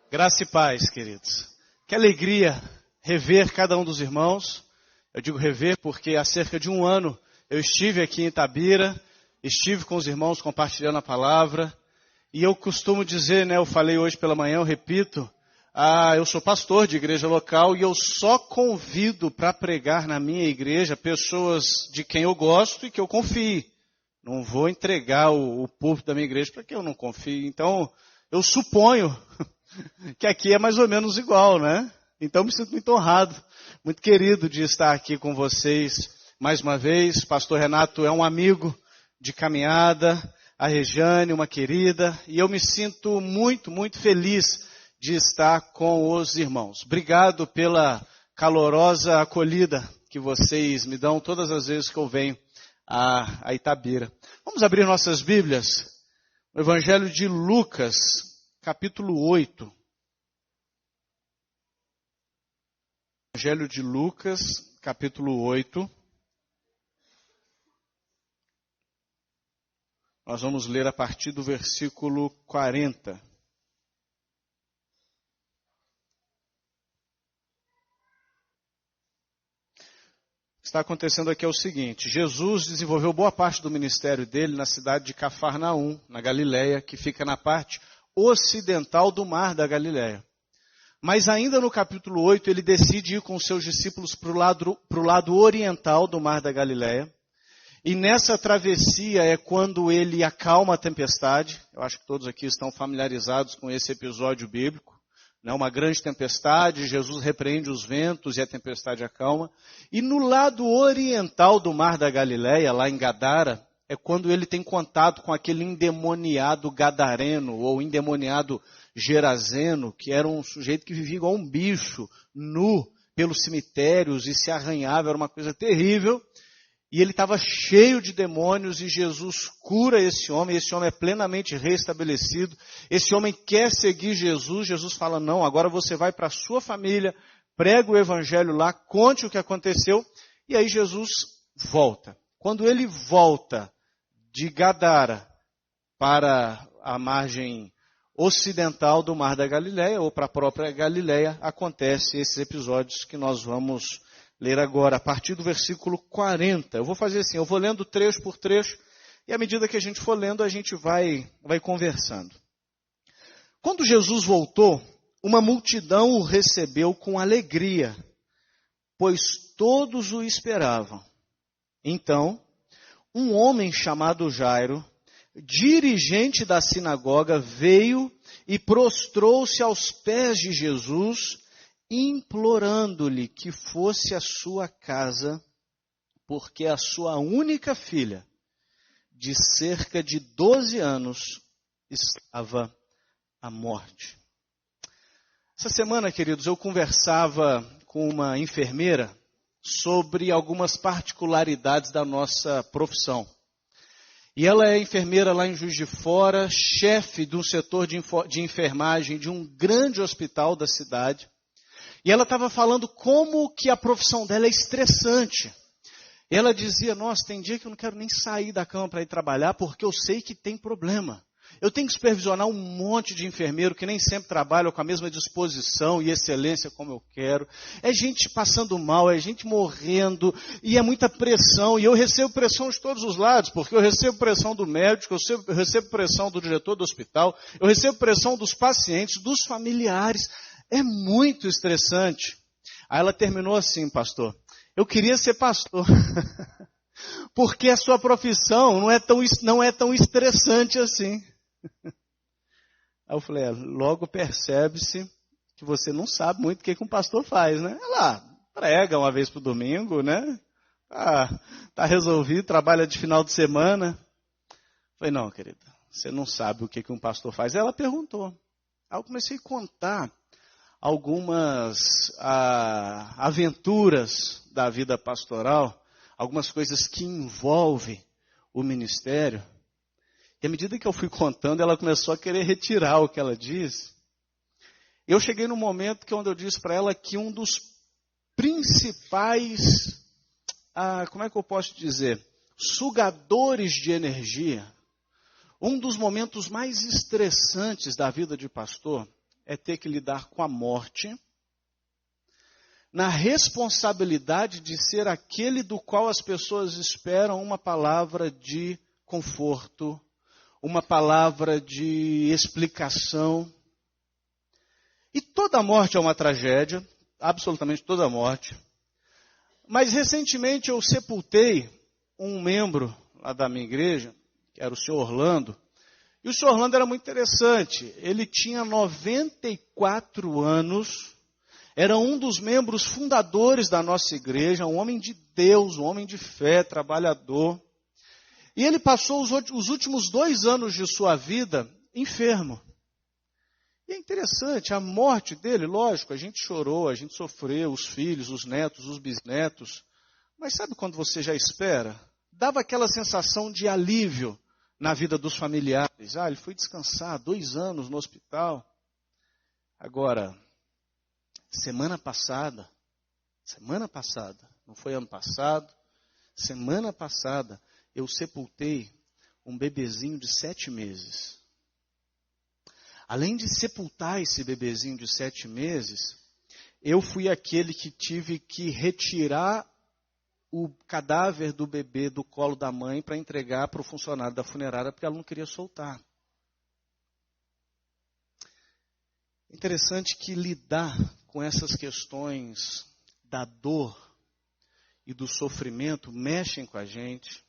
Graça e paz, queridos. Que alegria rever cada um dos irmãos. Eu digo rever porque há cerca de um ano eu estive aqui em Itabira, estive com os irmãos compartilhando a palavra. E eu costumo dizer, eu falei hoje pela manhã, eu repito, eu sou pastor de igreja local e eu só convido para pregar na minha igreja pessoas de quem eu gosto e que eu confie. Não vou entregar o púlpito da minha igreja para quem eu não confio. Então, eu suponho que aqui é mais ou menos igual, né? Então me sinto muito honrado, muito querido de estar aqui com vocês mais uma vez. Pastor Renato é um amigo de caminhada, a Rejane, uma querida, e eu me sinto muito, muito feliz de estar com os irmãos. Obrigado pela calorosa acolhida que vocês me dão todas as vezes que eu venho a Itabira. Vamos abrir nossas Bíblias, no Evangelho de Lucas, capítulo 8. Evangelho de Lucas, capítulo 8. Nós vamos ler a partir do versículo 40. O que está acontecendo aqui é o seguinte: Jesus desenvolveu boa parte do ministério dele na cidade de Cafarnaum, na Galileia, que fica na parte ocidental do mar da Galileia. Mas ainda no capítulo 8, ele decide ir com os seus discípulos para o lado oriental do mar da Galileia. E nessa travessia é quando ele acalma a tempestade. Eu acho que todos aqui estão familiarizados com esse episódio bíblico. Uma grande tempestade, Jesus repreende os ventos e a tempestade acalma. E no lado oriental do mar da Galileia, lá em Gadara, é quando ele tem contato com aquele endemoniado gadareno, ou endemoniado gerazeno, que era um sujeito que vivia igual um bicho, nu, pelos cemitérios e se arranhava, era uma coisa terrível. E ele estava cheio de demônios e Jesus cura esse homem é plenamente restabelecido. Esse homem quer seguir Jesus, Jesus fala, não, agora você vai para a sua família, prega o evangelho lá, conte o que aconteceu, e aí Jesus volta. Quando ele volta de Gadara para a margem ocidental do mar da Galileia, ou para a própria Galileia, acontecem esses episódios que nós vamos ler agora, a partir do versículo 40. Eu vou fazer assim, eu vou lendo trecho por trecho, e à medida que a gente for lendo, a gente vai conversando. Quando Jesus voltou, uma multidão o recebeu com alegria, pois todos o esperavam. Então, um homem chamado Jairo, dirigente da sinagoga, veio e prostrou-se aos pés de Jesus, implorando-lhe que fosse à sua casa, porque a sua única filha, de cerca de 12 anos, estava à morte. Essa semana, queridos, eu conversava com uma enfermeira sobre algumas particularidades da nossa profissão. E ela é enfermeira lá em Juiz de Fora, chefe de um setor de enfermagem de um grande hospital da cidade. E ela estava falando como que a profissão dela é estressante. E ela dizia, nossa, tem dia que eu não quero nem sair da cama para ir trabalhar, porque eu sei que tem problema. Eu tenho que supervisionar um monte de enfermeiro que nem sempre trabalham com a mesma disposição e excelência como eu quero. É gente passando mal, é gente morrendo, e é muita pressão. E eu recebo pressão de todos os lados, porque eu recebo pressão do médico, eu recebo pressão do diretor do hospital, eu recebo pressão dos pacientes, dos familiares. É muito estressante. Aí ela terminou assim, pastor. Eu queria ser pastor. Porque a sua profissão não é tão estressante assim. Aí eu falei, logo percebe-se que você não sabe muito o que um pastor faz, né? Ela prega uma vez por domingo, né? Tá resolvido, trabalha de final de semana. Eu falei, não, querida, você não sabe o que um pastor faz. Aí ela perguntou. Aí eu comecei a contar algumas aventuras da vida pastoral, algumas coisas que envolvem o ministério. E à medida que eu fui contando, ela começou a querer retirar o que ela disse. Eu cheguei no momento onde eu disse para ela que um dos principais, como é que eu posso dizer, sugadores de energia, um dos momentos mais estressantes da vida de pastor, é ter que lidar com a morte, na responsabilidade de ser aquele do qual as pessoas esperam uma palavra de conforto, uma palavra de explicação. E toda morte é uma tragédia, absolutamente toda morte. Mas recentemente eu sepultei um membro lá da minha igreja, que era o senhor Orlando. E o senhor Orlando era muito interessante. Ele tinha 94 anos, era um dos membros fundadores da nossa igreja, um homem de Deus, um homem de fé, trabalhador. E ele passou os últimos 2 anos de sua vida enfermo. E é interessante, a morte dele, lógico, a gente chorou, a gente sofreu, os filhos, os netos, os bisnetos. Mas sabe quando você já espera? Dava aquela sensação de alívio na vida dos familiares. Ele foi descansar 2 anos no hospital. Agora, semana passada, não foi ano passado, semana passada, eu sepultei um bebezinho de 7 meses. Além de sepultar esse bebezinho de 7 meses, eu fui aquele que tive que retirar o cadáver do bebê do colo da mãe para entregar para o funcionário da funerária, porque ela não queria soltar. Interessante que lidar com essas questões da dor e do sofrimento mexem com a gente,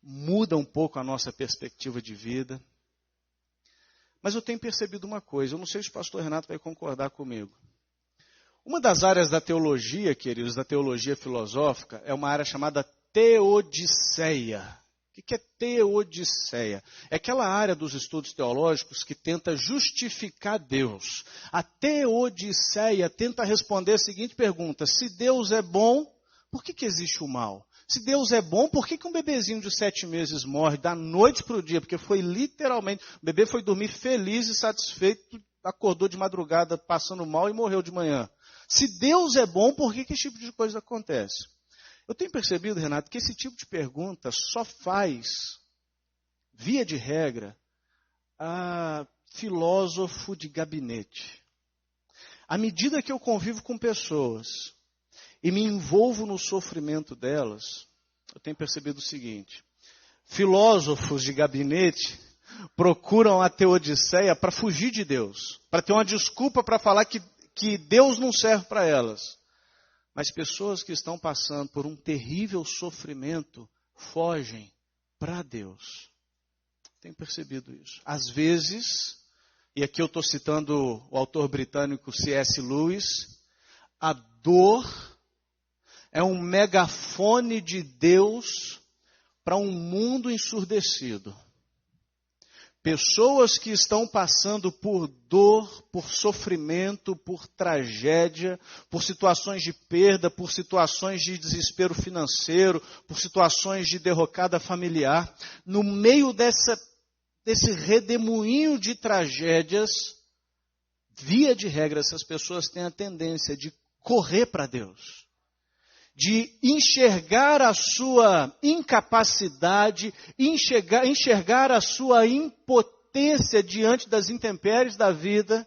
muda um pouco a nossa perspectiva de vida. Mas eu tenho percebido uma coisa, eu não sei se o pastor Renato vai concordar comigo. Uma das áreas da teologia, queridos, da teologia filosófica, é uma área chamada teodiceia. O que é teodiceia? É aquela área dos estudos teológicos que tenta justificar Deus. A teodiceia tenta responder a seguinte pergunta: se Deus é bom, por que existe o mal? Se Deus é bom, por que um bebezinho de 7 meses morre da noite para o dia? Porque foi literalmente, o bebê foi dormir feliz e satisfeito, acordou de madrugada passando mal e morreu de manhã. Se Deus é bom, por que esse tipo de coisa acontece? Eu tenho percebido, Renato, que esse tipo de pergunta só faz, via de regra, a filósofo de gabinete. À medida que eu convivo com pessoas e me envolvo no sofrimento delas, eu tenho percebido o seguinte: filósofos de gabinete procuram a teodiceia para fugir de Deus, para ter uma desculpa para falar que Deus não serve para elas. Mas pessoas que estão passando por um terrível sofrimento fogem para Deus. Tenho percebido isso. Às vezes, e aqui eu estou citando o autor britânico C.S. Lewis, a dor é um megafone de Deus para um mundo ensurdecido. Pessoas que estão passando por dor, por sofrimento, por tragédia, por situações de perda, por situações de desespero financeiro, por situações de derrocada familiar. No meio desse redemoinho de tragédias, via de regra, essas pessoas têm a tendência de correr para Deus, de enxergar a sua incapacidade, enxergar a sua impotência diante das intempéries da vida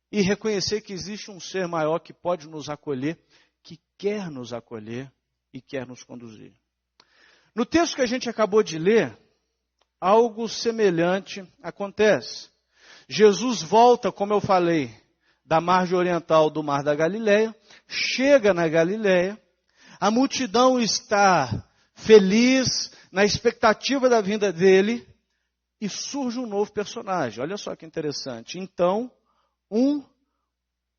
e reconhecer que existe um ser maior que pode nos acolher, que quer nos acolher e quer nos conduzir. No texto que a gente acabou de ler, algo semelhante acontece. Jesus volta, como eu falei, da margem oriental do Mar da Galileia, chega na Galileia. A multidão está feliz, na expectativa da vinda dele, e surge um novo personagem. Olha só que interessante. Então, um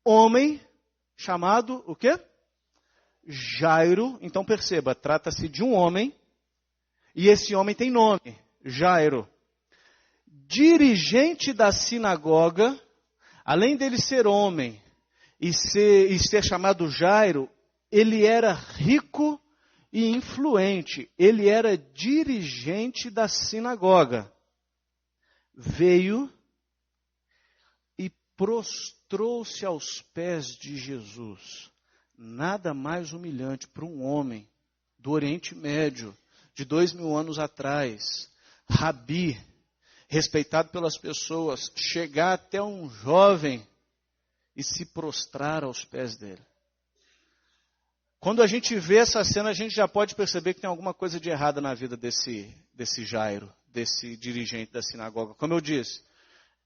homem chamado, o quê? Jairo. Então perceba, trata-se de um homem, e esse homem tem nome, Jairo. Dirigente da sinagoga, além dele ser homem e ser chamado Jairo, ele era rico e influente. Ele era dirigente da sinagoga. Veio e prostrou-se aos pés de Jesus. Nada mais humilhante para um homem do Oriente Médio, de 2000 anos atrás, rabi, respeitado pelas pessoas, chegar até um jovem e se prostrar aos pés dele. Quando a gente vê essa cena, a gente já pode perceber que tem alguma coisa de errada na vida desse Jairo, desse dirigente da sinagoga. Como eu disse,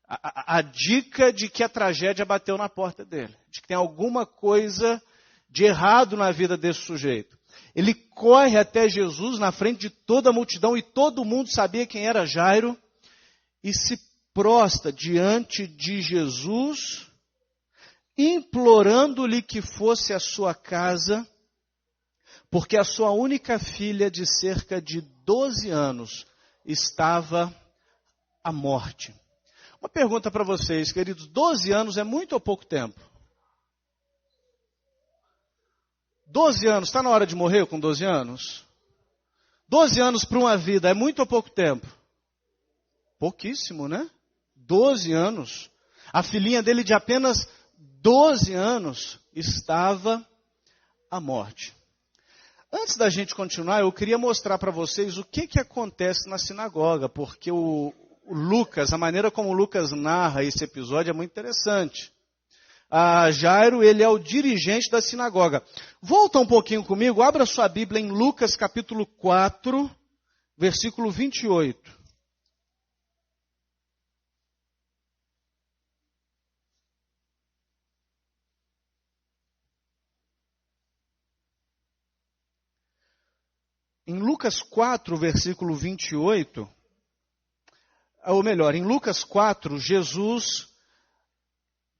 a dica de que a tragédia bateu na porta dele, de que tem alguma coisa de errado na vida desse sujeito. Ele corre até Jesus na frente de toda a multidão e todo mundo sabia quem era Jairo e se prostra diante de Jesus, implorando-lhe que fosse à sua casa, porque a sua única filha de cerca de 12 anos estava à morte. Uma pergunta para vocês, queridos, 12 anos é muito ou pouco tempo? 12 anos, está na hora de morrer com 12 anos? 12 anos para uma vida é muito ou pouco tempo? Pouquíssimo, né? 12 anos. A filhinha dele de apenas 12 anos estava à morte. Antes da gente continuar, eu queria mostrar para vocês o que acontece na sinagoga, porque o Lucas, a maneira como o Lucas narra esse episódio é muito interessante. Jairo, ele é o dirigente da sinagoga. Volta um pouquinho comigo, abra sua Bíblia em Lucas capítulo 4, versículo 28. Em Lucas 4, versículo 28, ou melhor, em Lucas 4, Jesus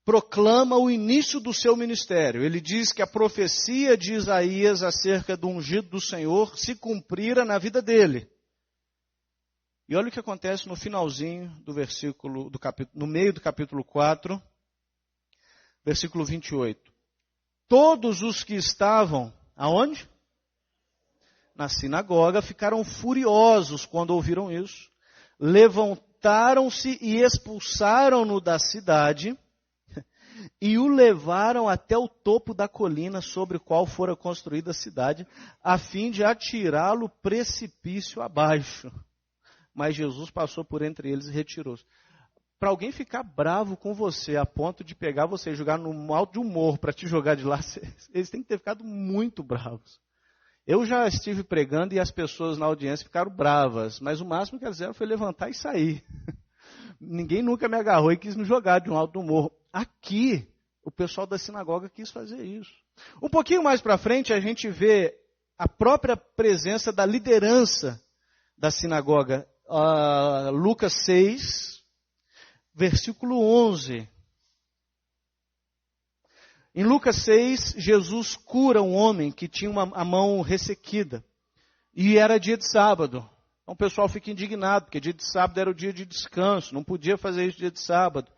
proclama o início do seu ministério. Ele diz que a profecia de Isaías acerca do ungido do Senhor se cumprira na vida dele. E olha o que acontece no finalzinho do versículo, no meio do capítulo 4, versículo 28. Todos os que estavam, aonde? Na sinagoga, ficaram furiosos quando ouviram isso. Levantaram-se e expulsaram-no da cidade e o levaram até o topo da colina sobre o qual fora construída a cidade, a fim de atirá-lo precipício abaixo. Mas Jesus passou por entre eles e retirou-se. Para alguém ficar bravo com você, a ponto de pegar você e jogar no alto de um morro para te jogar de lá, eles têm que ter ficado muito bravos. Eu já estive pregando e as pessoas na audiência ficaram bravas, mas o máximo que elas fizeram foi levantar e sair. Ninguém nunca me agarrou e quis me jogar de um alto do morro. Aqui, o pessoal da sinagoga quis fazer isso. Um pouquinho mais para frente, a gente vê a própria presença da liderança da sinagoga. Lucas 6, versículo 11. Em Lucas 6, Jesus cura um homem que tinha a mão ressequida. E era dia de sábado. Então o pessoal fica indignado, porque dia de sábado era o dia de descanso. Não podia fazer isso dia de sábado.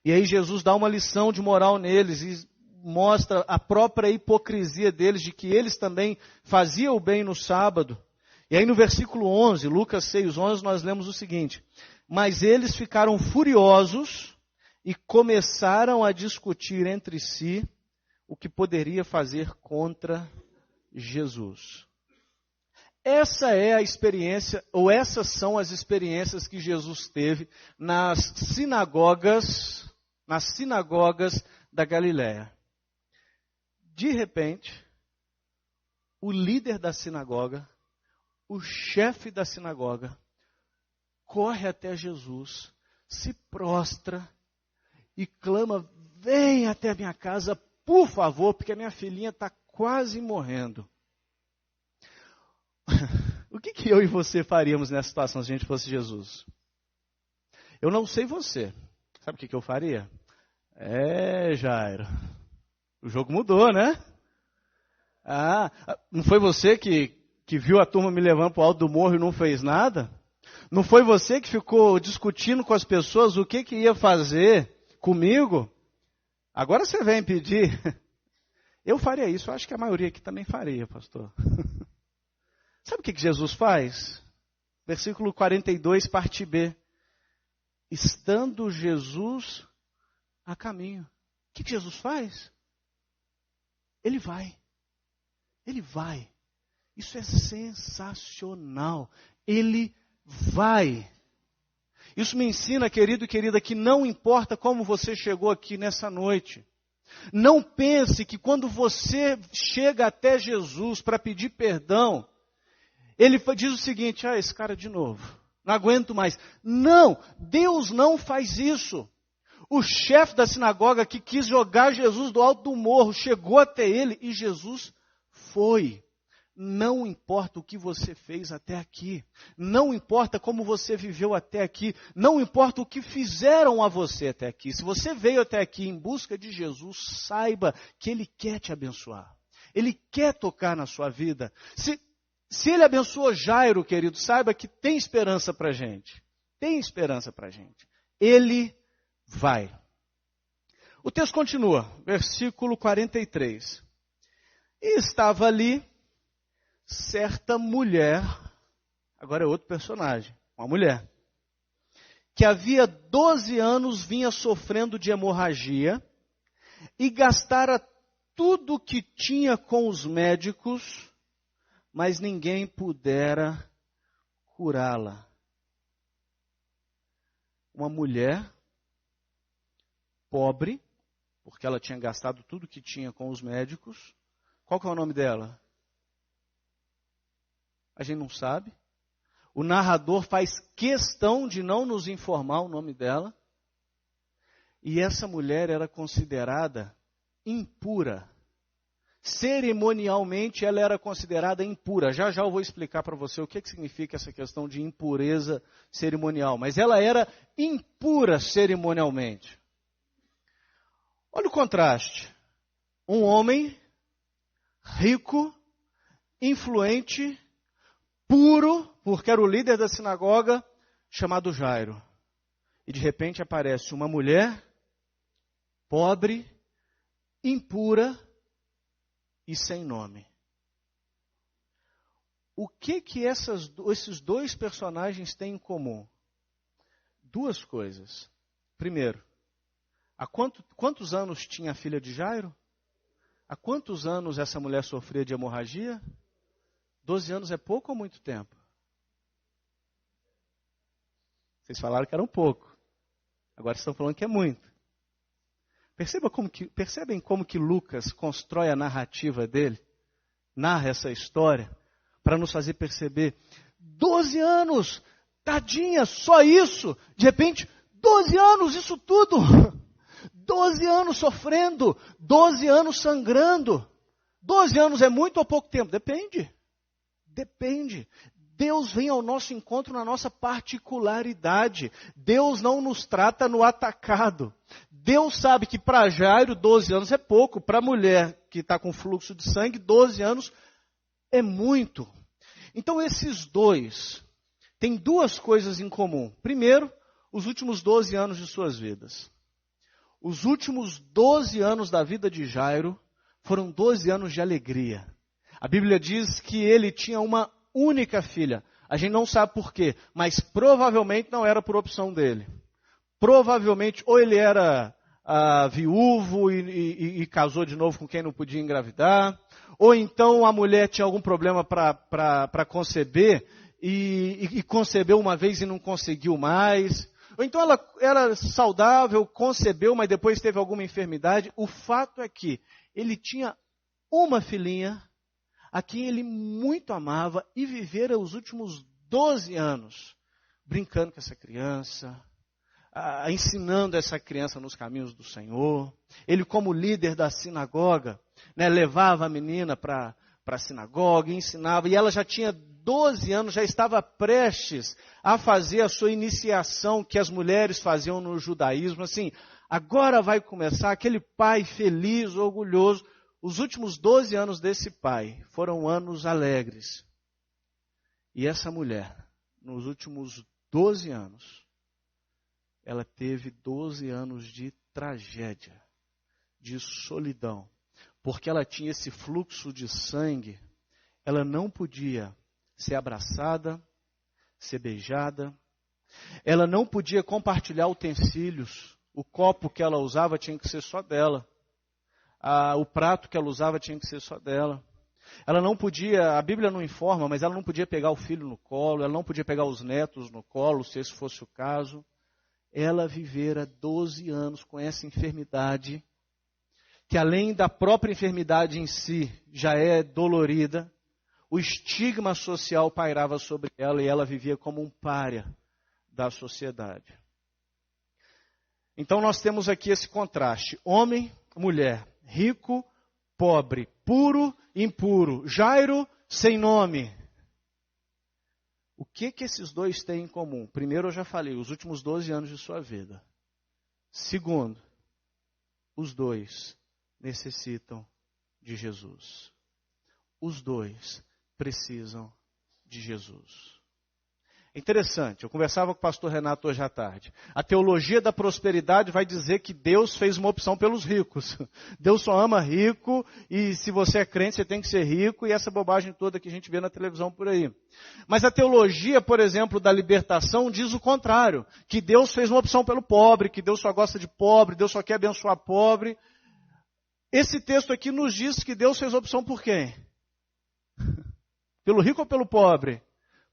E aí Jesus dá uma lição de moral neles e mostra a própria hipocrisia deles, de que eles também faziam o bem no sábado. E aí no versículo 11, Lucas 6, 11, nós lemos o seguinte. Mas eles ficaram furiosos e começaram a discutir entre si o que poderia fazer contra Jesus. Essa é a experiência, ou essas são as experiências que Jesus teve nas sinagogas da Galiléia. De repente, o líder da sinagoga, o chefe da sinagoga, corre até Jesus, se prostra e clama, vem até a minha casa, por favor, porque a minha filhinha está quase morrendo. O que eu e você faríamos nessa situação se a gente fosse Jesus? Eu não sei você. Sabe o que eu faria? Jairo, o jogo mudou, né? Não foi você que viu a turma me levando para o alto do morro e não fez nada? Não foi você que ficou discutindo com as pessoas o que ia fazer comigo? Agora você vem pedir. Eu faria isso, eu acho que a maioria aqui também faria, pastor. Sabe o que Jesus faz? Versículo 42, parte B. Estando Jesus a caminho. O que Jesus faz? Ele vai. Ele vai. Isso é sensacional. Ele vai. Isso me ensina, querido e querida, que não importa como você chegou aqui nessa noite. Não pense que quando você chega até Jesus para pedir perdão, ele diz o seguinte: esse cara de novo, não aguento mais. Não, Deus não faz isso. O chefe da sinagoga que quis jogar Jesus do alto do morro, chegou até ele e Jesus foi. Não importa o que você fez até aqui, não importa como você viveu até aqui, não importa o que fizeram a você até aqui. Se você veio até aqui em busca de Jesus, saiba que Ele quer te abençoar. Ele quer tocar na sua vida. Se Ele abençoou Jairo, querido, saiba que tem esperança para a gente. Tem esperança para a gente. Ele vai. O texto continua, versículo 43. E estava ali certa mulher, agora é outro personagem, uma mulher, que havia 12 anos vinha sofrendo de hemorragia e gastara tudo o que tinha com os médicos, mas ninguém pudera curá-la. Uma mulher pobre, porque ela tinha gastado tudo o que tinha com os médicos. Qual que é o nome dela? A gente não sabe. O narrador faz questão de não nos informar o nome dela. E essa mulher era considerada impura. Cerimonialmente ela era considerada impura. Já já eu vou explicar para você o que significa essa questão de impureza cerimonial. Mas ela era impura cerimonialmente. Olha o contraste. Um homem rico, influente, puro, porque era o líder da sinagoga, chamado Jairo. E de repente aparece uma mulher pobre, impura e sem nome. O que esses dois personagens têm em comum? Duas coisas. Primeiro, há quantos anos tinha a filha de Jairo? Há quantos anos essa mulher sofria de hemorragia? 12 anos é pouco ou muito tempo? Vocês falaram que era um pouco. Agora estão falando que é muito. Percebem como que Lucas constrói a narrativa dele? Narra essa história para nos fazer perceber. 12 anos, tadinha, só isso. De repente, 12 anos, isso tudo. 12 anos sofrendo, 12 anos sangrando. 12 anos é muito ou pouco tempo? Depende. Depende. Deus vem ao nosso encontro na nossa particularidade. Deus não nos trata no atacado. Deus sabe que para Jairo 12 anos é pouco. Para a mulher que está com fluxo de sangue, 12 anos é muito. Então esses dois têm duas coisas em comum. Primeiro, os últimos 12 anos de suas vidas. Os últimos 12 anos da vida de Jairo foram 12 anos de alegria. A Bíblia diz que ele tinha uma única filha. A gente não sabe por quê, mas provavelmente não era por opção dele. Provavelmente, ou ele era viúvo e casou de novo com quem não podia engravidar, ou então a mulher tinha algum problema para conceber e concebeu uma vez e não conseguiu mais. Ou então ela era saudável, concebeu, mas depois teve alguma enfermidade. O fato é que ele tinha uma filhinha a quem ele muito amava e vivera os últimos 12 anos brincando com essa criança, ensinando essa criança nos caminhos do Senhor. Ele, como líder da sinagoga, levava a menina para a sinagoga, ensinava, e ela já tinha 12 anos, já estava prestes a fazer a sua iniciação que as mulheres faziam no judaísmo. Assim, agora vai começar aquele pai feliz, orgulhoso. Os últimos 12 anos desse pai foram anos alegres. E essa mulher, nos últimos 12 anos, ela teve 12 anos de tragédia, de solidão. Porque ela tinha esse fluxo de sangue, ela não podia ser abraçada, ser beijada. Ela não podia compartilhar utensílios. O copo que ela usava tinha que ser só dela. O prato que ela usava tinha que ser só dela. Ela não podia, a Bíblia não informa, mas ela não podia pegar o filho no colo, ela não podia pegar os netos no colo, se esse fosse o caso. Ela vivera 12 anos com essa enfermidade que além da própria enfermidade em si, já é dolorida, o estigma social pairava sobre ela e ela vivia como um pária da sociedade. Então nós temos aqui esse contraste: homem, mulher, rico, pobre, puro, impuro, Jairo, sem nome. O que esses dois têm em comum? Primeiro, eu já falei, os últimos 12 anos de sua vida. Segundo, os dois necessitam de Jesus. Os dois precisam de Jesus. É interessante, eu conversava com o pastor Renato hoje à tarde. A teologia da prosperidade vai dizer que Deus fez uma opção pelos ricos. Deus só ama rico e se você é crente você tem que ser rico e essa bobagem toda que a gente vê na televisão por aí. Mas a teologia, por exemplo, da libertação diz o contrário. Que Deus fez uma opção pelo pobre, que Deus só gosta de pobre, Deus só quer abençoar pobre. Esse texto aqui nos diz que Deus fez opção por quem? Pelo rico ou pelo pobre?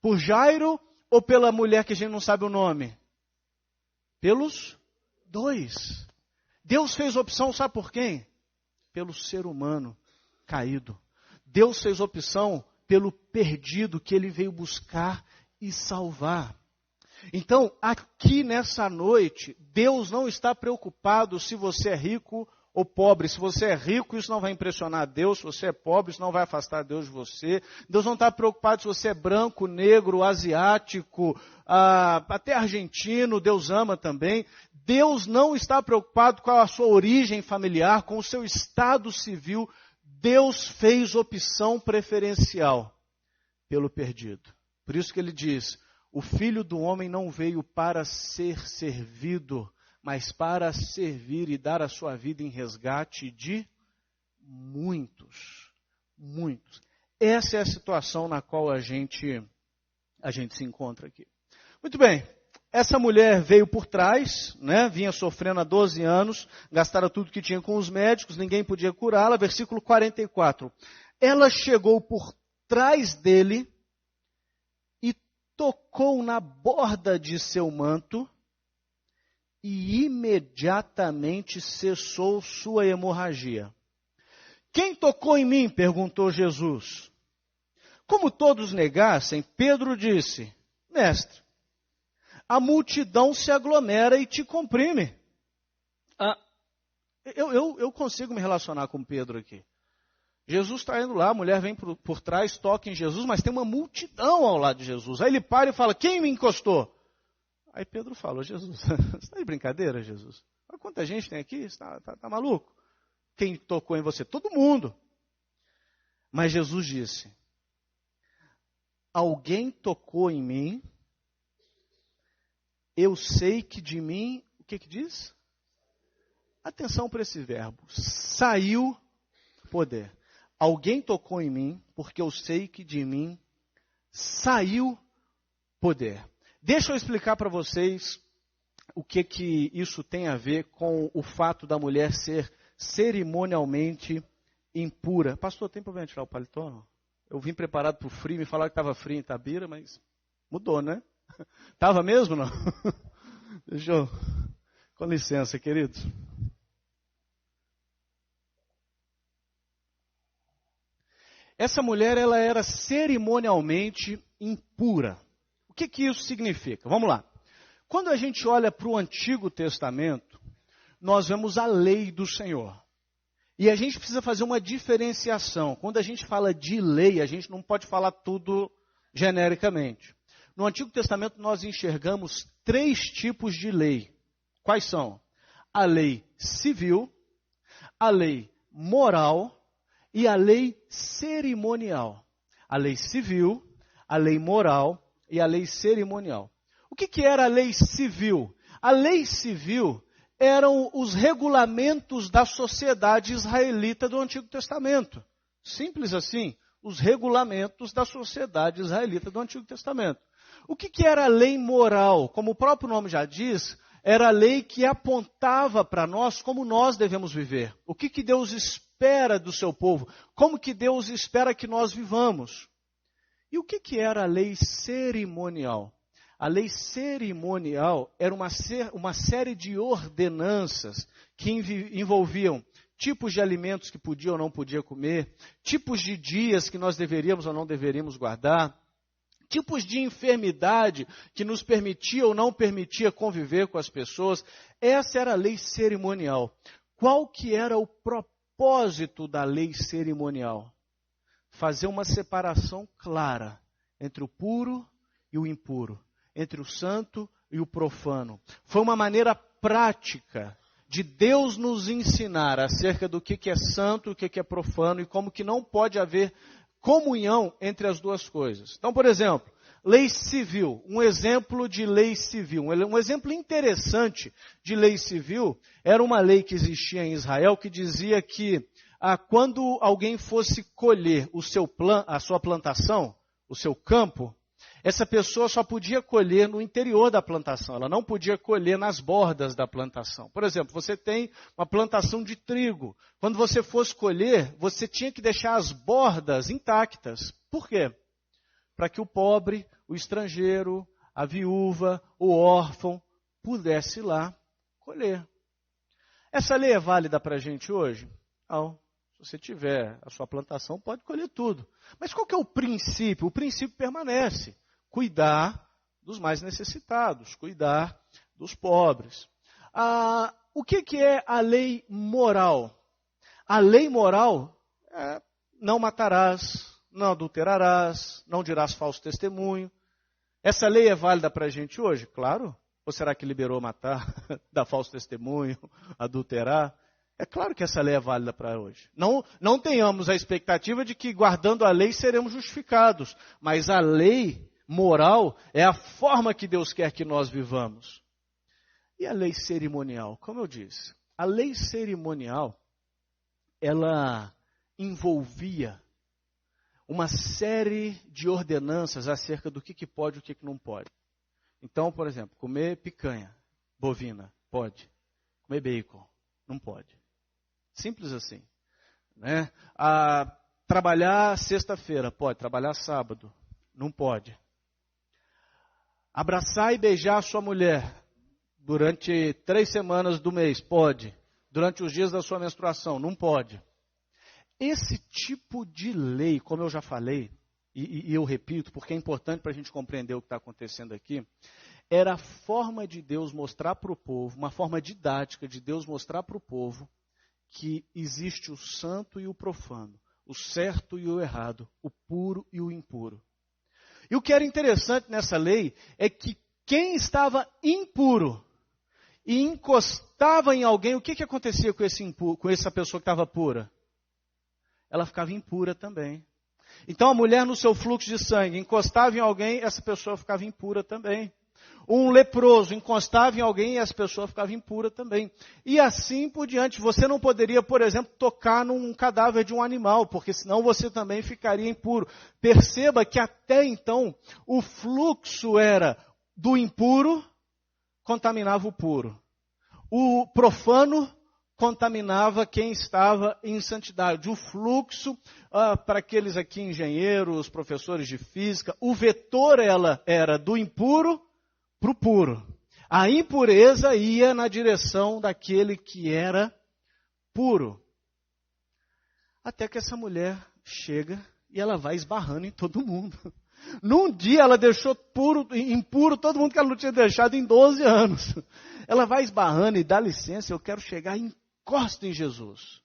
Por Jairo ou pela mulher que a gente não sabe o nome? Pelos dois. Deus fez opção, sabe por quem? Pelo ser humano caído. Deus fez opção pelo perdido que ele veio buscar e salvar. Então, aqui nessa noite, Deus não está preocupado se você é rico ou pobre. Se você é rico, isso não vai impressionar Deus. Se você é pobre, isso não vai afastar Deus de você. Deus não está preocupado se você é branco, negro, asiático, até argentino, Deus ama também. Deus não está preocupado com a sua origem familiar, com o seu estado civil. Deus fez opção preferencial pelo perdido. Por isso que ele diz, o Filho do Homem não veio para ser servido, mas para servir e dar a sua vida em resgate de muitos. Muitos. Essa é a situação na qual a gente se encontra aqui. Muito bem, essa mulher veio por trás, né, vinha sofrendo há 12 anos, gastaram tudo que tinha com os médicos, ninguém podia curá-la. Versículo 44. Ela chegou por trás dele e tocou na borda de seu manto, e imediatamente cessou sua hemorragia. Quem tocou em mim? Perguntou Jesus. Como todos negassem, Pedro disse, mestre, a multidão se aglomera e te comprime. Eu consigo me relacionar com Pedro aqui. Jesus está indo lá, a mulher vem por trás, toca em Jesus, mas tem uma multidão ao lado de Jesus. Aí ele para e fala, quem me encostou? Aí Pedro falou, Jesus, você está de brincadeira, Jesus? Olha quanta gente tem aqui, você está maluco? Quem tocou em você? Todo mundo. Mas Jesus disse, alguém tocou em mim, eu sei que de mim, o que diz? Atenção para esse verbo, saiu poder. Alguém tocou em mim, porque eu sei que de mim saiu poder. Deixa eu explicar para vocês o que isso tem a ver com o fato da mulher ser cerimonialmente impura. Pastor, tem problema de tirar o paletó? Eu vim preparado para o frio, me falaram que estava frio em Itabira, mas mudou, né? Estava mesmo, não? Deixa eu... Com licença, queridos. Essa mulher, ela era cerimonialmente impura. O que isso significa? Vamos lá. Quando a gente olha para o Antigo Testamento, nós vemos a lei do Senhor. E a gente precisa fazer uma diferenciação. Quando a gente fala de lei, a gente não pode falar tudo genericamente. No Antigo Testamento nós enxergamos 3 tipos de lei. Quais são? A lei civil, a lei moral e a lei cerimonial. A lei civil, a lei moral e a lei cerimonial. O que era a lei civil? A lei civil eram os regulamentos da sociedade israelita do Antigo Testamento. Simples assim, os regulamentos da sociedade israelita do Antigo Testamento. O que era a lei moral? Como o próprio nome já diz, era a lei que apontava para nós como nós devemos viver. O que Deus espera do seu povo? Como que Deus espera que nós vivamos? E o que era a lei cerimonial? A lei cerimonial era uma série de ordenanças que envolviam tipos de alimentos que podia ou não podia comer, tipos de dias que nós deveríamos ou não deveríamos guardar, tipos de enfermidade que nos permitia ou não permitia conviver com as pessoas. Essa era a lei cerimonial. Qual que era o propósito da lei cerimonial? Fazer uma separação clara entre o puro e o impuro, entre o santo e o profano. Foi uma maneira prática de Deus nos ensinar acerca do que é santo e o que é profano e como que não pode haver comunhão entre as duas coisas. Então, por exemplo, lei civil, um exemplo de lei civil, um exemplo interessante de lei civil, era uma lei que existia em Israel que dizia que quando alguém fosse colher a sua plantação, o seu campo, essa pessoa só podia colher no interior da plantação, ela não podia colher nas bordas da plantação. Por exemplo, você tem uma plantação de trigo. Quando você fosse colher, você tinha que deixar as bordas intactas. Por quê? Para que o pobre, o estrangeiro, a viúva, o órfão, pudesse ir lá colher. Essa lei é válida para a gente hoje? Não. Se você tiver a sua plantação, pode colher tudo. Mas qual que é o princípio? O princípio permanece. Cuidar dos mais necessitados, cuidar dos pobres. O que é a lei moral? A lei moral é não matarás, não adulterarás, não dirás falso testemunho. Essa lei é válida para a gente hoje? Claro. Ou será que liberou matar, dar falso testemunho, adulterar? É claro que essa lei é válida para hoje. Não tenhamos a expectativa de que guardando a lei seremos justificados, mas a lei moral é a forma que Deus quer que nós vivamos. E a lei cerimonial? Como eu disse, a lei cerimonial, ela envolvia uma série de ordenanças acerca do que pode e o que não pode. Então, por exemplo, comer picanha bovina, pode. Comer bacon, não pode. Simples assim. Né? Trabalhar sexta-feira, pode. Trabalhar sábado, não pode. Abraçar e beijar a sua mulher durante 3 semanas do mês, pode. Durante os dias da sua menstruação, não pode. Esse tipo de lei, como eu já falei, e eu repito, porque é importante para a gente compreender o que está acontecendo aqui, era a forma de Deus mostrar para o povo, uma forma didática de Deus mostrar para o povo que existe o santo e o profano, o certo e o errado, o puro e o impuro. E o que era interessante nessa lei é que quem estava impuro e encostava em alguém, o que acontecia com essa pessoa que estava pura? Ela ficava impura também. Então a mulher no seu fluxo de sangue encostava em alguém, essa pessoa ficava impura também. Um leproso encostava em alguém e essa pessoa ficava impura também. E assim por diante. Você não poderia, por exemplo, tocar num cadáver de um animal, porque senão você também ficaria impuro. Perceba que até então o fluxo era do impuro, contaminava o puro. O profano contaminava quem estava em santidade. O fluxo, para aqueles aqui engenheiros, professores de física, o vetor era do impuro para o puro. A impureza ia na direção daquele que era puro. Até que essa mulher chega e ela vai esbarrando em todo mundo. Num dia ela deixou impuro todo mundo que ela não tinha deixado em 12 anos. Ela vai esbarrando e dá licença, eu quero chegar e encosta em Jesus.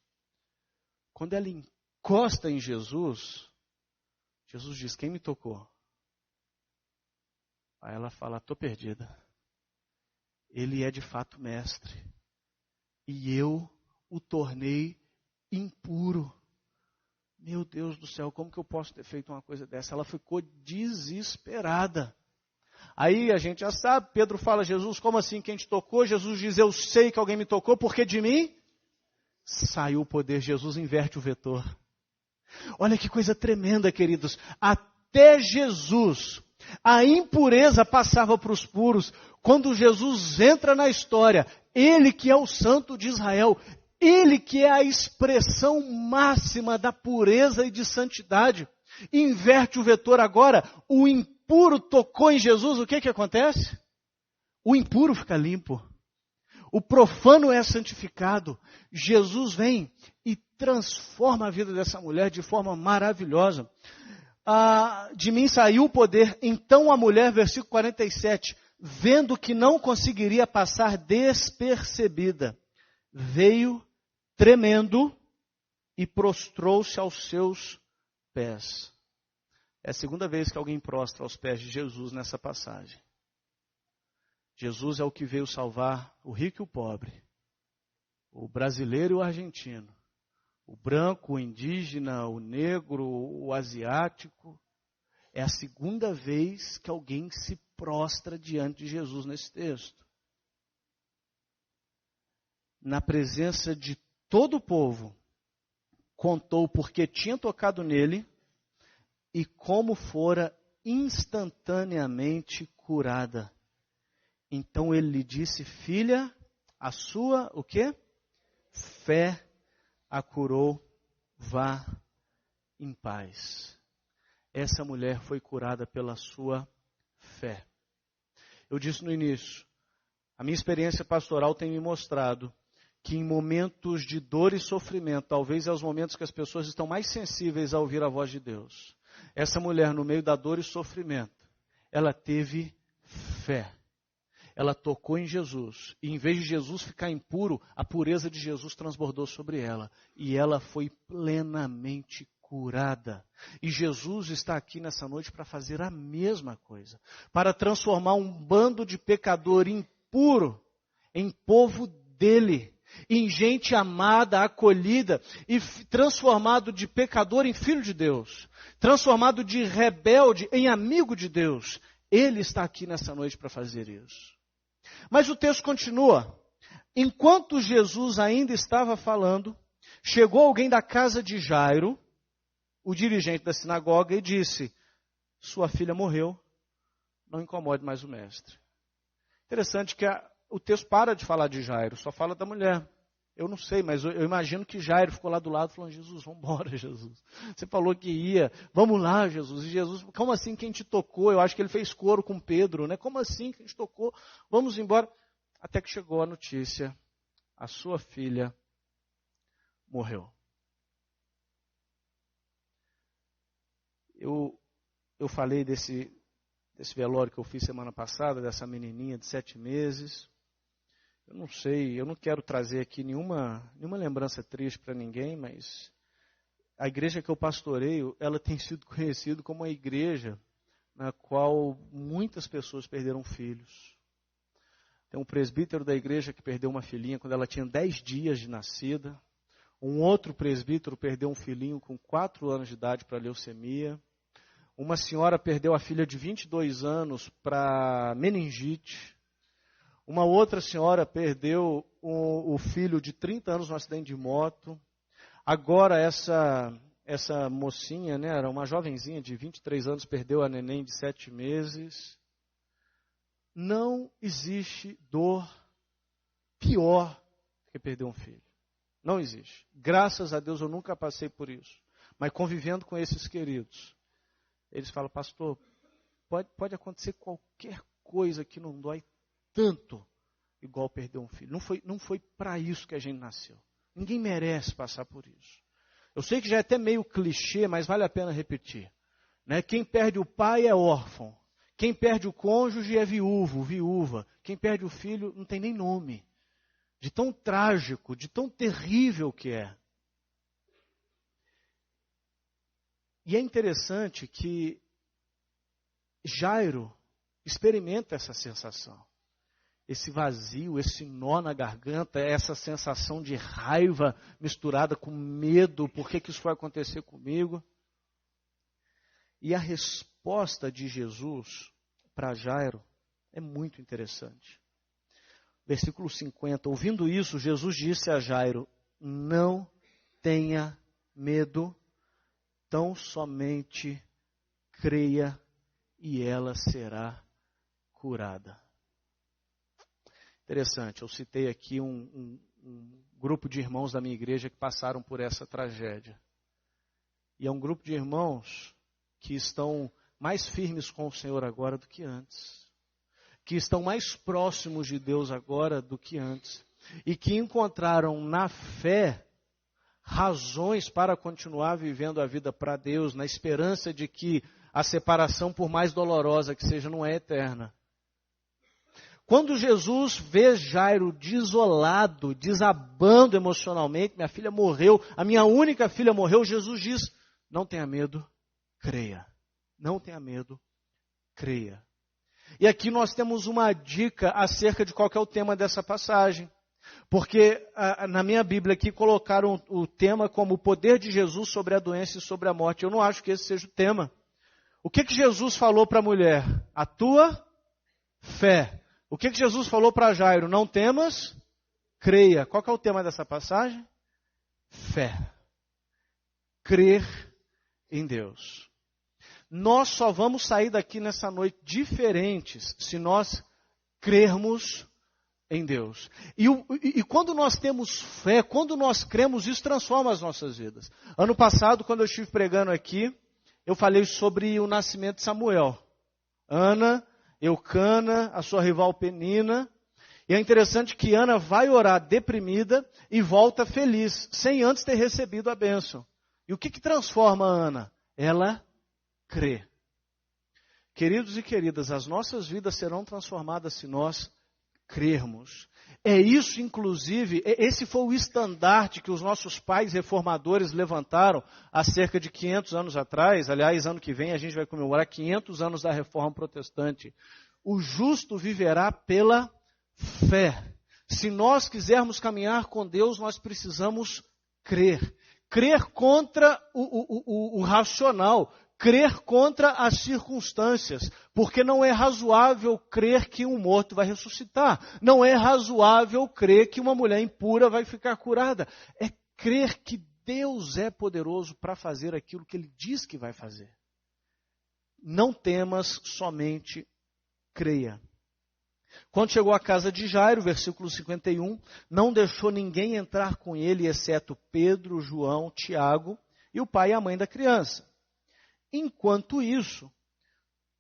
Quando ela encosta em Jesus, Jesus diz, quem me tocou? Aí ela fala, estou perdida. Ele é de fato mestre. E eu o tornei impuro. Meu Deus do céu, como que eu posso ter feito uma coisa dessa? Ela ficou desesperada. Aí a gente já sabe, Pedro fala, Jesus, como assim quem te tocou? Jesus diz, eu sei que alguém me tocou, porque de mim saiu o poder. Jesus inverte o vetor. Olha que coisa tremenda, queridos. Até Jesus, a impureza passava para os puros. Quando Jesus entra na história, ele que é o santo de Israel, ele que é a expressão máxima da pureza e de santidade, inverte o vetor agora. O impuro tocou em Jesus, o que acontece? O impuro fica limpo. O profano é santificado. Jesus vem e transforma a vida dessa mulher de forma maravilhosa. De mim saiu o poder. Então a mulher, versículo 47, vendo que não conseguiria passar despercebida, veio tremendo e prostrou-se aos seus pés. É a segunda vez que alguém prostra aos pés de Jesus nessa passagem. Jesus é o que veio salvar o rico e o pobre, o brasileiro e o argentino, o branco, o indígena, o negro, o asiático. É a segunda vez que alguém se prostra diante de Jesus nesse texto. Na presença de todo o povo, contou porque tinha tocado nele e como fora instantaneamente curada. Então ele lhe disse: filha, a sua, o quê? Fé a curou, vá em paz. Essa mulher foi curada pela sua fé. Eu disse no início, a minha experiência pastoral tem me mostrado que em momentos de dor e sofrimento, talvez é os momentos que as pessoas estão mais sensíveis a ouvir a voz de Deus. Essa mulher, no meio da dor e sofrimento, ela teve fé. Ela tocou em Jesus, e em vez de Jesus ficar impuro, a pureza de Jesus transbordou sobre ela, e ela foi plenamente curada. E Jesus está aqui nessa noite para fazer a mesma coisa, para transformar um bando de pecador impuro em povo dele, em gente amada, acolhida, e transformado de pecador em filho de Deus, transformado de rebelde em amigo de Deus. Ele está aqui nessa noite para fazer isso. Mas o texto continua. Enquanto Jesus ainda estava falando, chegou alguém da casa de Jairo, o dirigente da sinagoga, e disse: sua filha morreu, não incomode mais o mestre. Interessante que o texto para de falar de Jairo, só fala da mulher. Eu não sei, mas eu imagino que Jairo ficou lá do lado falando: Jesus, vamos embora, Jesus. Você falou que ia, vamos lá, Jesus. E Jesus, como assim quem te tocou? Eu acho que ele fez coro com Pedro, né? Como assim quem te tocou? Vamos embora. Até que chegou a notícia: a sua filha morreu. Eu falei desse velório que eu fiz semana passada, dessa menininha de 7 meses. Eu não sei, eu não quero trazer aqui nenhuma lembrança triste para ninguém, mas a igreja que eu pastoreio, ela tem sido conhecida como uma igreja na qual muitas pessoas perderam filhos. Tem um presbítero da igreja que perdeu uma filhinha quando ela tinha 10 dias de nascida. Um outro presbítero perdeu um filhinho com 4 anos de idade para leucemia. Uma senhora perdeu a filha de 22 anos para meningite. Uma outra senhora perdeu o filho de 30 anos no acidente de moto. Agora essa mocinha, né, era uma jovenzinha de 23 anos, perdeu a neném de 7 meses. Não existe dor pior do que perder um filho. Não existe. Graças a Deus eu nunca passei por isso. Mas convivendo com esses queridos, eles falam: pastor, pode acontecer qualquer coisa que não dói tanto igual perder um filho. Não foi para isso que a gente nasceu. Ninguém merece passar por isso. Eu sei que já é até meio clichê, mas vale a pena repetir. Né? Quem perde o pai é órfão. Quem perde o cônjuge é viúvo, viúva. Quem perde o filho não tem nem nome. De tão trágico, de tão terrível que é. E é interessante que Jairo experimenta essa sensação. Esse vazio, esse nó na garganta, essa sensação de raiva misturada com medo. Por que isso foi acontecer comigo? E a resposta de Jesus para Jairo é muito interessante. Versículo 50. Ouvindo isso, Jesus disse a Jairo: não tenha medo, tão somente creia e ela será curada. Interessante, eu citei aqui um grupo de irmãos da minha igreja que passaram por essa tragédia. E é um grupo de irmãos que estão mais firmes com o Senhor agora do que antes. que estão mais próximos de Deus agora do que antes, e que encontraram na fé razões para continuar vivendo a vida para Deus, na esperança de que a separação, por mais dolorosa que seja, não é eterna. Quando Jesus vê Jairo desolado, desabando emocionalmente, minha filha morreu, a minha única filha morreu, Jesus diz, não tenha medo, creia. Não tenha medo, creia. E aqui nós temos uma dica acerca de qual que é o tema dessa passagem. Porque na minha Bíblia aqui colocaram o tema como o poder de Jesus sobre a doença e sobre a morte. Eu não acho que esse seja o tema. O que Jesus falou para a mulher? A tua fé. O que Jesus falou para Jairo? Não temas, creia. Qual que é o tema dessa passagem? Fé. Crer em Deus. Nós só vamos sair daqui nessa noite diferentes se nós crermos em Deus. E quando nós temos fé, quando nós cremos, isso transforma as nossas vidas. Ano passado, quando eu estive pregando aqui, eu falei sobre o nascimento de Samuel. Ana, Eucana, a sua rival Penina. E é interessante que Ana vai orar deprimida e volta feliz, sem antes ter recebido a bênção. E o que transforma a Ana? Ela crê. Queridos e queridas, as nossas vidas serão transformadas se nós crermos. É isso, inclusive, esse foi o estandarte que os nossos pais reformadores levantaram há cerca de 500 anos atrás. Aliás, ano que vem a gente vai comemorar 500 anos da Reforma Protestante. O justo viverá pela fé. Se nós quisermos caminhar com Deus, nós precisamos crer. Crer contra o racional. Crer contra as circunstâncias, porque não é razoável crer que um morto vai ressuscitar. Não é razoável crer que uma mulher impura vai ficar curada. É crer que Deus é poderoso para fazer aquilo que Ele diz que vai fazer. Não temas, somente creia. Quando chegou à casa de Jairo, versículo 51, não deixou ninguém entrar com ele, exceto Pedro, João, Tiago e o pai e a mãe da criança. Enquanto isso,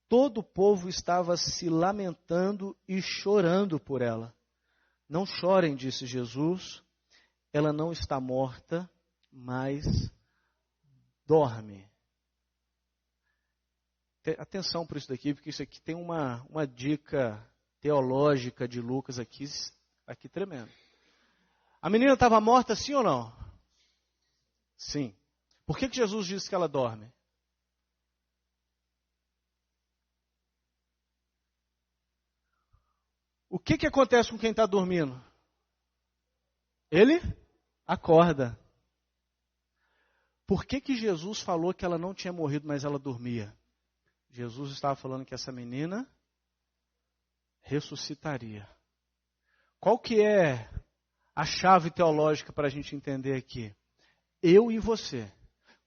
todo o povo estava se lamentando e chorando por ela. Não chorem, disse Jesus, ela não está morta, mas dorme. Atenção para isso daqui, porque isso aqui tem uma dica teológica de Lucas aqui tremendo. A menina estava morta, sim ou não? Sim. Por que Jesus disse que ela dorme? O que acontece com quem está dormindo? Ele acorda. Por que Jesus falou que ela não tinha morrido, mas ela dormia? Jesus estava falando que essa menina ressuscitaria. Qual que é a chave teológica para a gente entender aqui? Eu e você,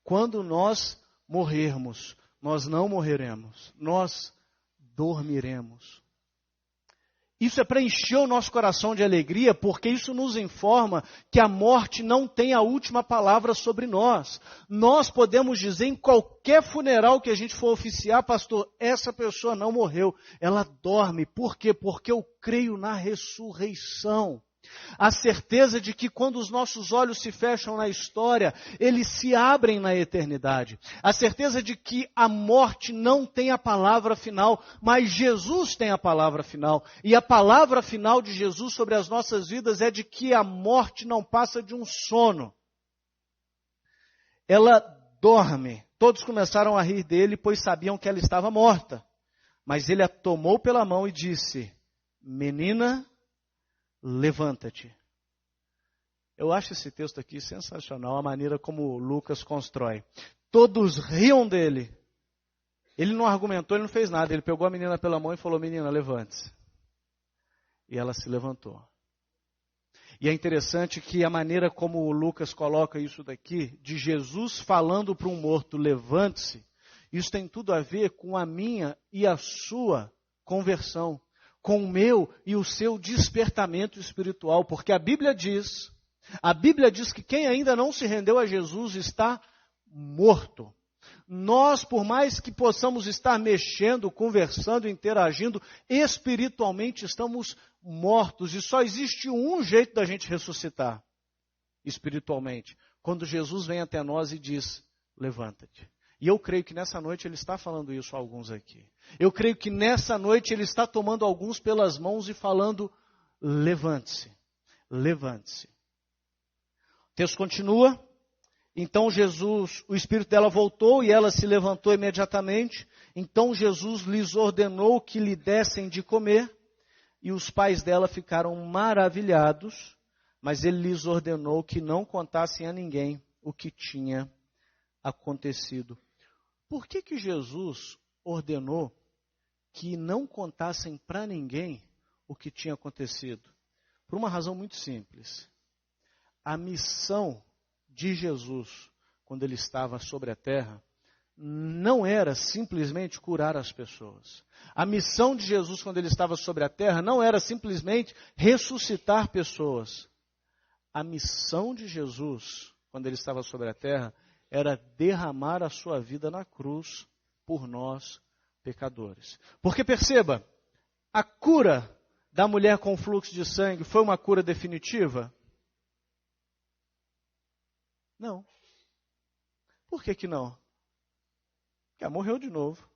quando nós morrermos, nós não morreremos, nós dormiremos. Isso é para encher o nosso coração de alegria, porque isso nos informa que a morte não tem a última palavra sobre nós. Nós podemos dizer em qualquer funeral que a gente for oficiar, pastor, essa pessoa não morreu, ela dorme. Por quê? Porque eu creio na ressurreição. A certeza de que quando os nossos olhos se fecham na história, eles se abrem na eternidade. A certeza de que a morte não tem a palavra final, mas Jesus tem a palavra final. E a palavra final de Jesus sobre as nossas vidas é de que a morte não passa de um sono. Ela dorme. Todos começaram a rir dele, pois sabiam que ela estava morta. Mas ele a tomou pela mão e disse, menina, levanta-te. Eu acho esse texto aqui sensacional, a maneira como Lucas constrói. Todos riam dele. Ele não argumentou, ele não fez nada. Ele pegou a menina pela mão e falou, menina, levante-se. E ela se levantou. E é interessante que a maneira como o Lucas coloca isso daqui, de Jesus falando para um morto, levante-se, isso tem tudo a ver com a minha e a sua conversão, com o meu e o seu despertamento espiritual, porque a Bíblia diz que quem ainda não se rendeu a Jesus está morto. Nós, por mais que possamos estar mexendo, conversando, interagindo, espiritualmente estamos mortos. E só existe um jeito da gente ressuscitar espiritualmente. Quando Jesus vem até nós e diz, levanta-te. E eu creio que nessa noite Ele está falando isso a alguns aqui. Eu creio que nessa noite Ele está tomando alguns pelas mãos e falando, levante-se, levante-se. O texto continua. Então Jesus, o espírito dela voltou e ela se levantou imediatamente. Então Jesus lhes ordenou que lhe dessem de comer. E os pais dela ficaram maravilhados, mas ele lhes ordenou que não contassem a ninguém o que tinha acontecido. Por que Jesus ordenou que não contassem para ninguém o que tinha acontecido? Por uma razão muito simples. A missão de Jesus, quando ele estava sobre a terra, não era simplesmente curar as pessoas. A missão de Jesus, quando ele estava sobre a terra, não era simplesmente ressuscitar pessoas. A missão de Jesus, quando ele estava sobre a terra, era derramar a sua vida na cruz por nós, pecadores. Porque perceba, a cura da mulher com fluxo de sangue foi uma cura definitiva? Não. Por que não? Porque ela morreu de novo.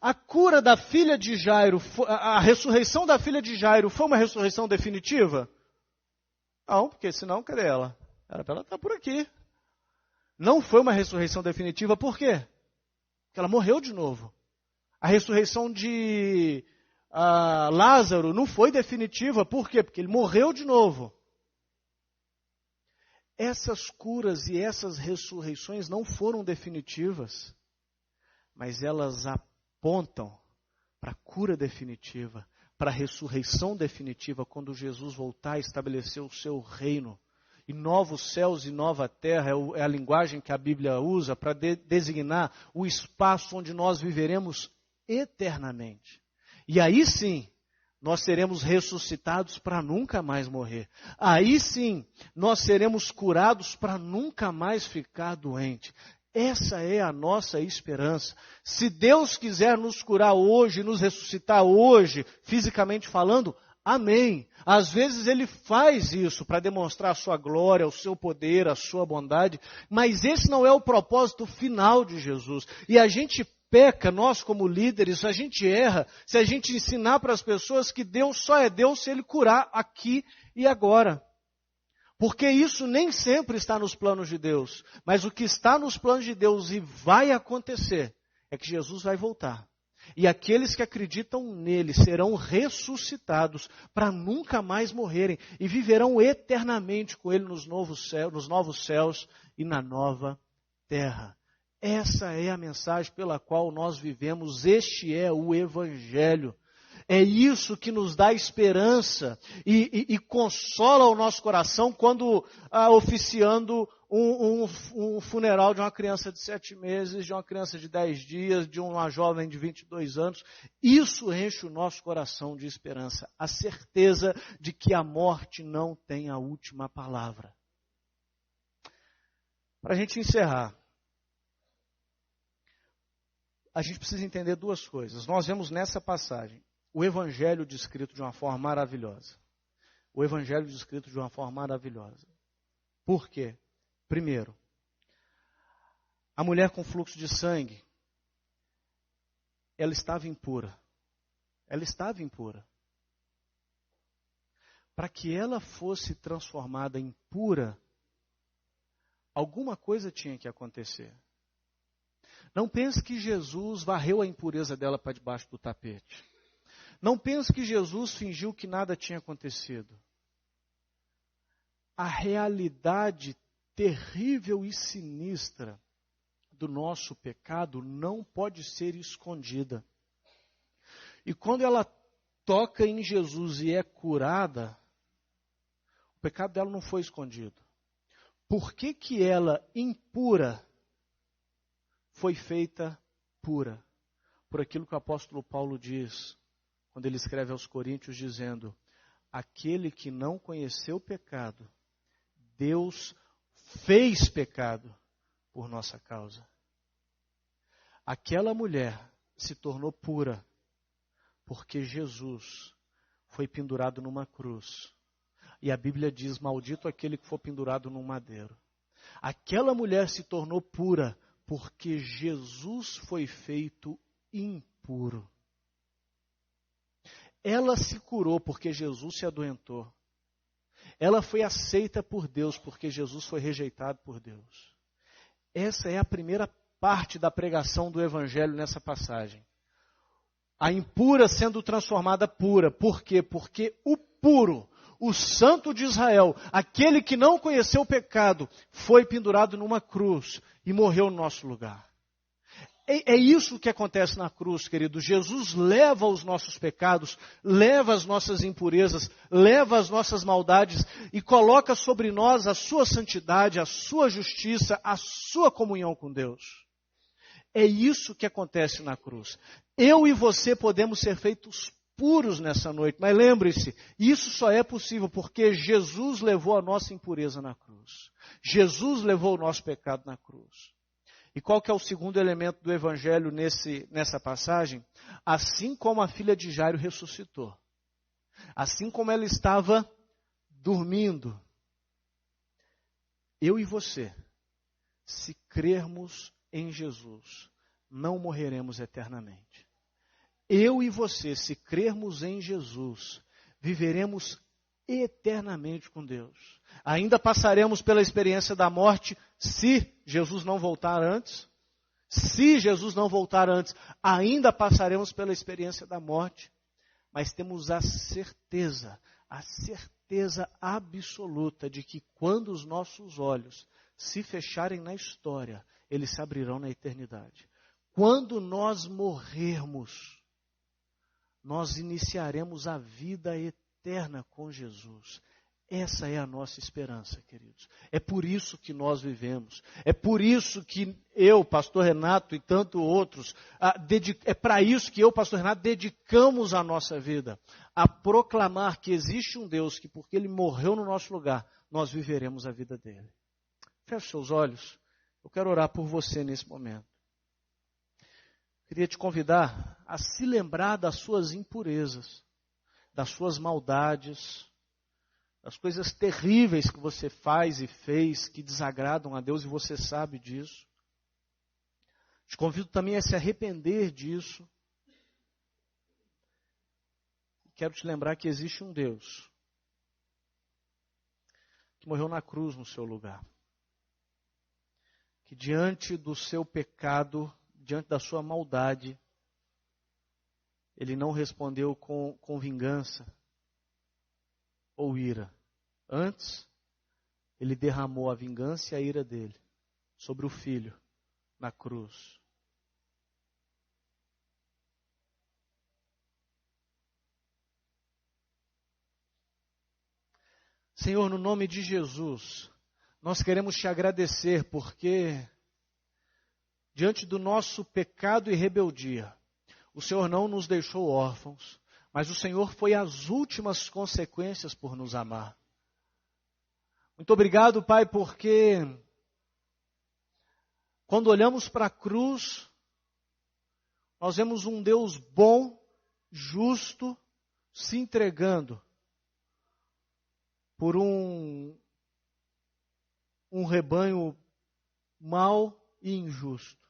A cura da filha de Jairo, a ressurreição da filha de Jairo foi uma ressurreição definitiva? Não, porque senão, cadê ela? Era para ela estar por aqui. Não foi uma ressurreição definitiva, por quê? Porque ela morreu de novo. A ressurreição de Lázaro não foi definitiva, por quê? Porque ele morreu de novo. Essas curas e essas ressurreições não foram definitivas, mas elas apontam para a cura definitiva, para a ressurreição definitiva, quando Jesus voltar a estabelecer o seu reino. E novos céus e nova terra é a linguagem que a Bíblia usa para designar o espaço onde nós viveremos eternamente. E aí sim, nós seremos ressuscitados para nunca mais morrer. Aí sim, nós seremos curados para nunca mais ficar doente. Essa é a nossa esperança. Se Deus quiser nos curar hoje, nos ressuscitar hoje, fisicamente falando, amém. Às vezes Ele faz isso para demonstrar a sua glória, o seu poder, a sua bondade, mas esse não é o propósito final de Jesus. E a gente peca, nós como líderes, a gente erra se a gente ensinar para as pessoas que Deus só é Deus se Ele curar aqui e agora. Porque isso nem sempre está nos planos de Deus. Mas o que está nos planos de Deus e vai acontecer é que Jesus vai voltar. E aqueles que acreditam nele serão ressuscitados para nunca mais morrerem e viverão eternamente com ele nos novos céus e na nova terra. Essa é a mensagem pela qual nós vivemos, este é o Evangelho. É isso que nos dá esperança e consola o nosso coração quando oficiando um funeral de uma criança de 7 meses, de uma criança de 10 dias, de uma jovem de 22 anos. Isso enche o nosso coração de esperança, a certeza de que a morte não tem a última palavra. Para a gente encerrar, a gente precisa entender duas coisas. Nós vemos nessa passagem o Evangelho descrito de uma forma maravilhosa. O Evangelho descrito de uma forma maravilhosa. Por quê? Primeiro, a mulher com fluxo de sangue, ela estava impura. Ela estava impura. Para que ela fosse transformada em pura, alguma coisa tinha que acontecer. Não pense que Jesus varreu a impureza dela para debaixo do tapete. Não pense que Jesus fingiu que nada tinha acontecido. A realidade terrível e sinistra do nosso pecado não pode ser escondida. E quando ela toca em Jesus e é curada, o pecado dela não foi escondido. Por que que ela, impura, foi feita pura? Por aquilo que o apóstolo Paulo diz, quando ele escreve aos Coríntios, dizendo: aquele que não conheceu o pecado, Deus fez pecado por nossa causa. Aquela mulher se tornou pura porque Jesus foi pendurado numa cruz. E a Bíblia diz, maldito aquele que for pendurado num madeiro. Aquela mulher se tornou pura porque Jesus foi feito impuro. Ela se curou porque Jesus se adoentou. Ela foi aceita por Deus porque Jesus foi rejeitado por Deus. Essa é a primeira parte da pregação do Evangelho nessa passagem. A impura sendo transformada pura. Por quê? Porque o puro, o santo de Israel, aquele que não conheceu o pecado, foi pendurado numa cruz e morreu no nosso lugar. É isso que acontece na cruz, querido. Jesus leva os nossos pecados, leva as nossas impurezas, leva as nossas maldades e coloca sobre nós a sua santidade, a sua justiça, a sua comunhão com Deus. É isso que acontece na cruz. Eu e você podemos ser feitos puros nessa noite, mas lembre-se, isso só é possível porque Jesus levou a nossa impureza na cruz. Jesus levou o nosso pecado na cruz. E qual que é o segundo elemento do Evangelho nessa passagem? Assim como a filha de Jairo ressuscitou, assim como ela estava dormindo, eu e você, se crermos em Jesus, não morreremos eternamente. Eu e você, se crermos em Jesus, viveremos eternamente com Deus. Ainda passaremos pela experiência da morte, se Jesus não voltar antes. Se Jesus não voltar antes, ainda passaremos pela experiência da morte. Mas temos a certeza absoluta de que quando os nossos olhos se fecharem na história, eles se abrirão na eternidade. Quando nós morrermos, nós iniciaremos a vida eterna com Jesus. Essa é a nossa esperança, queridos. É por isso que nós vivemos. É por isso que eu, pastor Renato e tantos outros, é para isso que eu, pastor Renato, dedicamos a nossa vida a proclamar que existe um Deus que, porque Ele morreu no nosso lugar, nós viveremos a vida dele. Feche seus olhos. Eu quero orar por você nesse momento. Queria te convidar a se lembrar das suas impurezas, das suas maldades, das coisas terríveis que você faz e fez, que desagradam a Deus, e você sabe disso. Te convido também a se arrepender disso. Quero te lembrar que existe um Deus que morreu na cruz no seu lugar. Que diante do seu pecado, diante da sua maldade, Ele não respondeu com vingança ou ira. Antes, Ele derramou a vingança e a ira dele sobre o Filho na cruz. Senhor, no nome de Jesus, nós queremos te agradecer porque, diante do nosso pecado e rebeldia, o Senhor não nos deixou órfãos, mas o Senhor foi às últimas consequências por nos amar. Muito obrigado, Pai, porque quando olhamos para a cruz, nós vemos um Deus bom, justo, se entregando por um rebanho mau e injusto.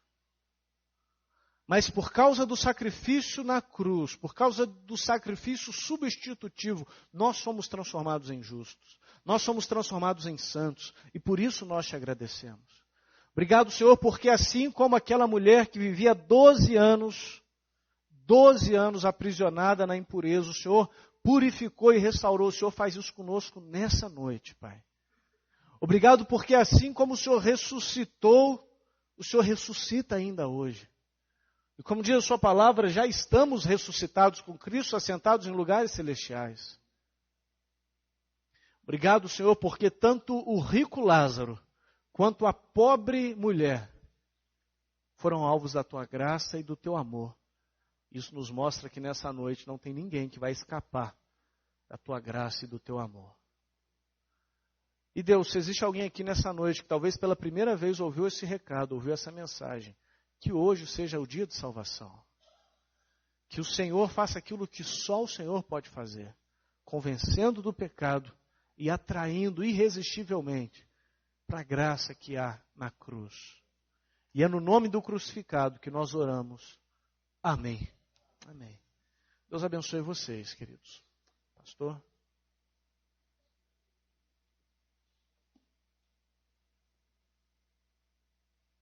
Mas por causa do sacrifício na cruz, por causa do sacrifício substitutivo, nós somos transformados em justos. Nós somos transformados em santos. E por isso nós te agradecemos. Obrigado, Senhor, porque assim como aquela mulher que vivia 12 anos aprisionada na impureza, o Senhor purificou e restaurou. O Senhor faz isso conosco nessa noite, Pai. Obrigado porque assim como o Senhor ressuscitou, o Senhor ressuscita ainda hoje. E como diz a sua palavra, já estamos ressuscitados com Cristo, assentados em lugares celestiais. Obrigado, Senhor, porque tanto o rico Lázaro, quanto a pobre mulher, foram alvos da tua graça e do teu amor. Isso nos mostra que nessa noite não tem ninguém que vai escapar da tua graça e do teu amor. E Deus, se existe alguém aqui nessa noite que talvez pela primeira vez ouviu esse recado, ouviu essa mensagem, que hoje seja o dia de salvação. Que o Senhor faça aquilo que só o Senhor pode fazer, convencendo do pecado e atraindo irresistivelmente para a graça que há na cruz. E é no nome do crucificado que nós oramos. Amém. Amém. Deus abençoe vocês, queridos. Pastor.